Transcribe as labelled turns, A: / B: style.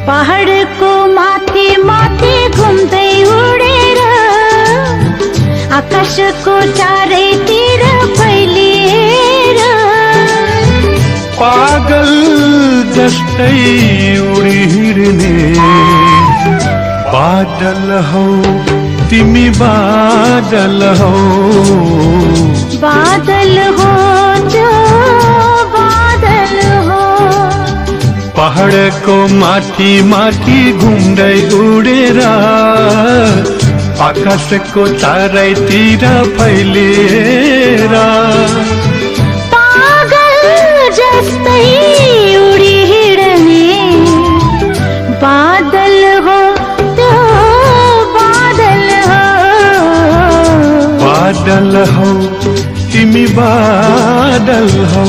A: पहाडको माथि माथि घुम्दै उडेर आकाशको चारैतिर फैलिएर
B: पागल जस्तै उडी हिँड्ने बादल हौ तिमी बादल हौ
A: बादल हो जो बादल हो
B: पहाडको माथि माथि घुम्दै उडेर आकाशको चारैतिर फैलिएर
A: पागल जस्तै उडी हिँड्ने बादल हो त्यो बादल हो
B: बादल हौ तिमी बादल हौ